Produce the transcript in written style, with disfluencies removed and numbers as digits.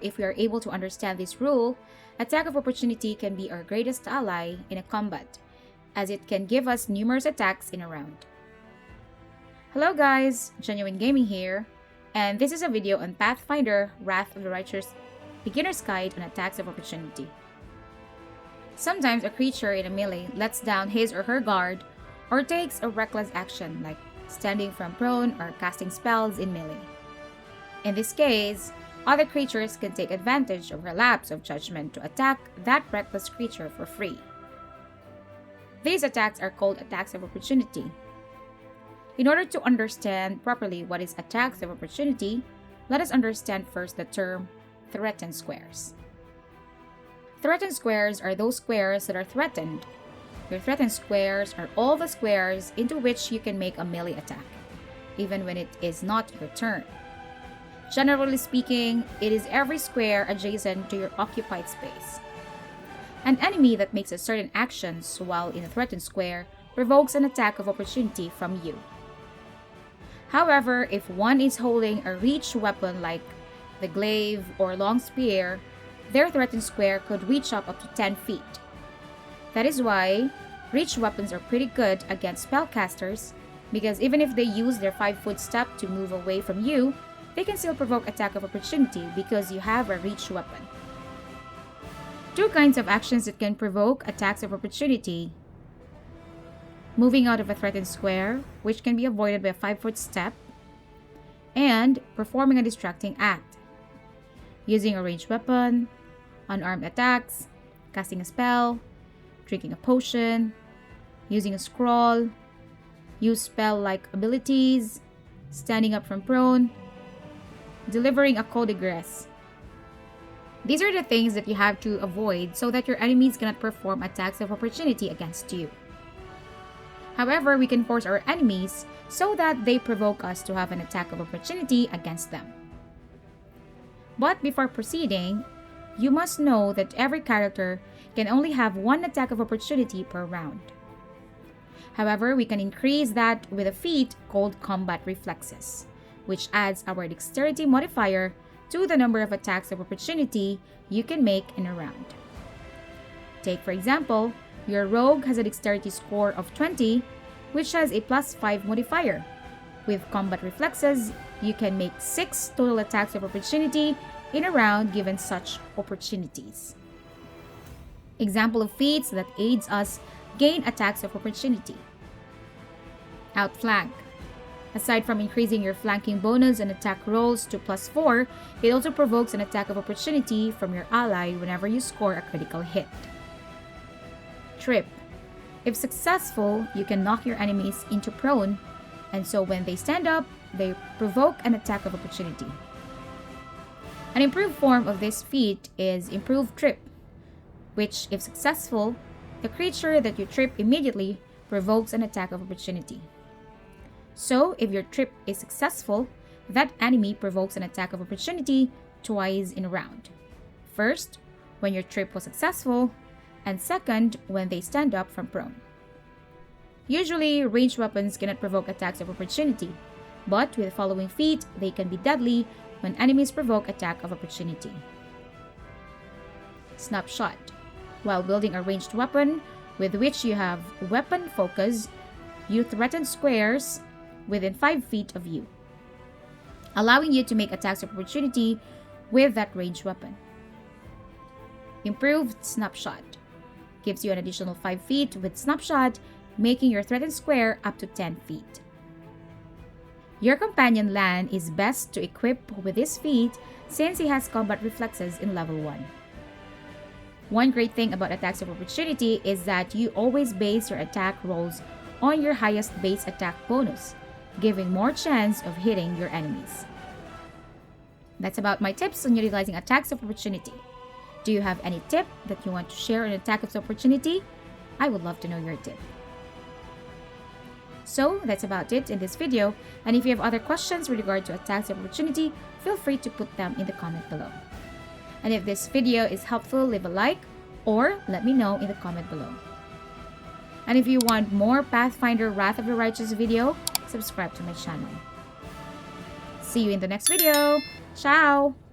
if we are able to understand this rule, attack of opportunity can be our greatest ally in a combat, as it can give us numerous attacks in a round. Hello guys, Genuine Gaming here, and this is a video on Pathfinder Wrath of the Righteous Beginner's Guide on Attacks of Opportunity. Sometimes a creature in a melee lets down his or her guard or takes a reckless action like standing from prone or casting spells in melee. In this case, other creatures can take advantage of her lapse of judgment to attack that reckless creature for free. These attacks are called attacks of opportunity. In order to understand properly what is attacks of opportunity, let us understand first the term threatened squares. Threatened squares are those squares that are threatened. Your threatened squares are all the squares into which you can make a melee attack, even when it is not your turn. Generally speaking, it is every square adjacent to your occupied space. An enemy that makes a certain action while in a threatened square provokes an attack of opportunity from you. However, if one is holding a reach weapon like the glaive or long spear, their threatened square could reach up to 10 feet. That is why reach weapons are pretty good against spellcasters, because even if they use their 5-foot step to move away from you, they can still provoke attack of opportunity because you have a reach weapon. Two kinds of actions that can provoke attacks of opportunity: moving out of a threatened square, which can be avoided by a 5-foot step, and performing a distracting act, using a ranged weapon, unarmed attacks, casting a spell, drinking a potion, using a scroll, use spell-like abilities, standing up from prone, delivering a coup de grace. These are the things that you have to avoid so that your enemies cannot perform attacks of opportunity against you. However, we can force our enemies so that they provoke us to have an attack of opportunity against them. But before proceeding, you must know that every character can only have one attack of opportunity per round. However, we can increase that with a feat called Combat Reflexes, which adds our dexterity modifier to the number of attacks of opportunity you can make in a round. Take for example, your rogue has a dexterity score of 20, which has a +5 modifier. With Combat Reflexes, you can make 6 total attacks of opportunity in a round given such opportunities. Example of feats that aids us gain attacks of opportunity: Outflank. Aside from increasing your flanking bonus and attack rolls to +4, it also provokes an attack of opportunity from your ally whenever you score a critical hit. Trip. If successful, you can knock your enemies into prone, and so when they stand up, they provoke an attack of opportunity. An improved form of this feat is Improved Trip, which, if successful, the creature that you trip immediately provokes an attack of opportunity. So, if your trip is successful, that enemy provokes an attack of opportunity twice in a round. First, when your trip was successful, and second, when they stand up from prone. Usually, ranged weapons cannot provoke attacks of opportunity, but with the following feat, they can be deadly when enemies provoke attack of opportunity. Snapshot. While wielding a ranged weapon with which you have weapon focus, you threaten squares within 5 feet of you, allowing you to make attacks of opportunity with that ranged weapon. Improved Snapshot gives you an additional 5 feet with Snapshot, making your threatened square up to 10 feet. Your companion Lan is best to equip with this feat since he has Combat Reflexes in level 1. One great thing about attacks of opportunity is that you always base your attack rolls on your highest base attack bonus, giving more chance of hitting your enemies. That's about my tips on utilizing attacks of opportunity. Do you have any tip that you want to share on attack of opportunity? I would love to know your tip. So that's about it in this video, and if you have other questions with regard to attacks of opportunity, feel free to put them in the comment below. And if this video is helpful, leave a like or let me know in the comment below. And if you want more Pathfinder Wrath of the Righteous video, subscribe to my channel. See you in the next video. Ciao!